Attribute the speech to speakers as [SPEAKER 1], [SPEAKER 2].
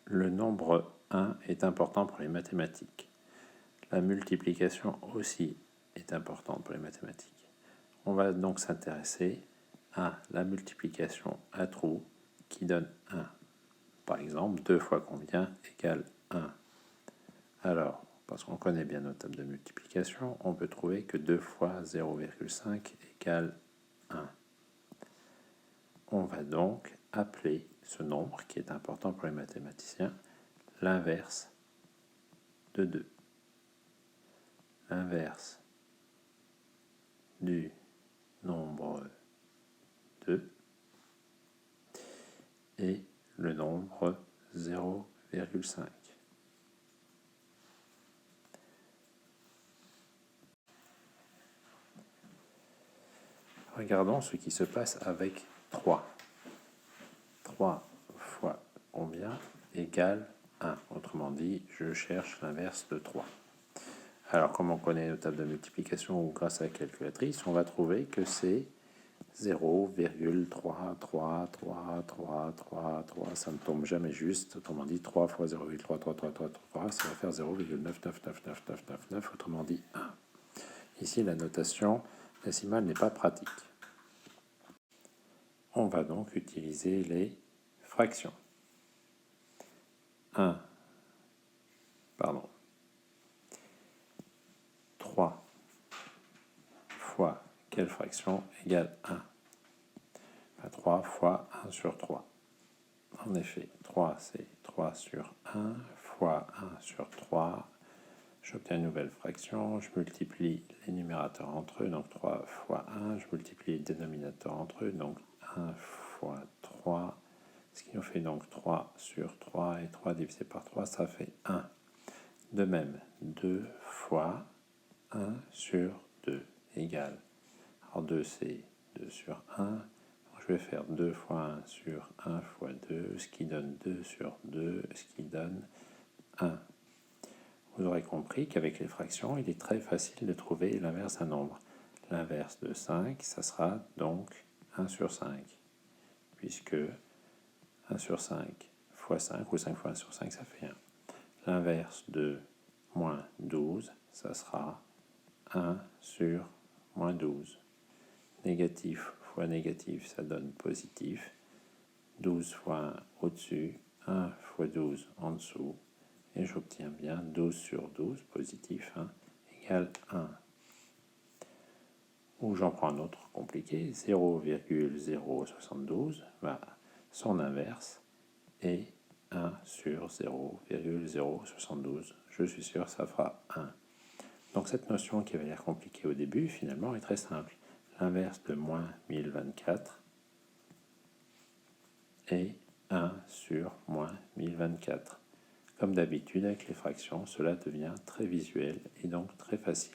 [SPEAKER 1] Le nombre 1 est important pour les mathématiques. La multiplication aussi est importante pour les mathématiques. On va donc s'intéresser à la multiplication à trous qui donne 1. Par exemple, 2 fois combien égale 1. Alors, parce qu'on connaît bien nos tables de multiplication, on peut trouver que 2 fois 0,5 égale 1. On va donc appeler ce nombre, qui est important pour les mathématiciens, l'inverse de 2. L'inverse du nombre 2 et le nombre 0,5. Regardons ce qui se passe avec 3. 3 fois combien égale 1. Autrement dit, je cherche l'inverse de 3. Alors, comme on connaît nos tables de multiplication ou grâce à la calculatrice, on va trouver que c'est 0,33333, ça ne tombe jamais juste. Autrement dit, 3 fois 0,33333, ça va faire 0,999999, autrement dit 1. Ici, la notation décimale n'est pas pratique. On va donc utiliser les fractions. 3 fois quelle fraction égale 1 ? 3 fois 1 sur 3. En effet, 3 c'est 3 sur 1 fois 1 sur 3. J'obtiens une nouvelle fraction, je multiplie les numérateurs entre eux, donc 3 fois 1, je multiplie les dénominateurs entre eux, donc 1 fois 3, ce qui nous fait donc 3 sur 3, et 3 divisé par 3, ça fait 1. De même, 2 fois 1 sur 2 égale. Alors 2 c'est 2 sur 1, donc je vais faire 2 fois 1 sur 1 fois 2, ce qui donne 2 sur 2, ce qui donne 1. Vous aurez compris qu'avec les fractions, il est très facile de trouver l'inverse d'un nombre. L'inverse de 5, ça sera donc 1 sur 5, puisque 1 sur 5 fois 5, ou 5 fois 1 sur 5, ça fait 1. L'inverse de moins 12, ça sera 1 sur moins 12. Négatif fois négatif, ça donne positif. 12 fois 1 au-dessus, 1 fois 12 en dessous. Et j'obtiens bien 12 sur 12, positif, égale 1. Ou j'en prends un autre compliqué, 0,072, son inverse est 1 sur 0,072. Je suis sûr que ça fera 1. Donc cette notion qui avait l'air compliquée au début, finalement, est très simple. L'inverse de moins 1024 est 1 sur moins 1024. Comme d'habitude avec les fractions, cela devient très visuel et donc très facile.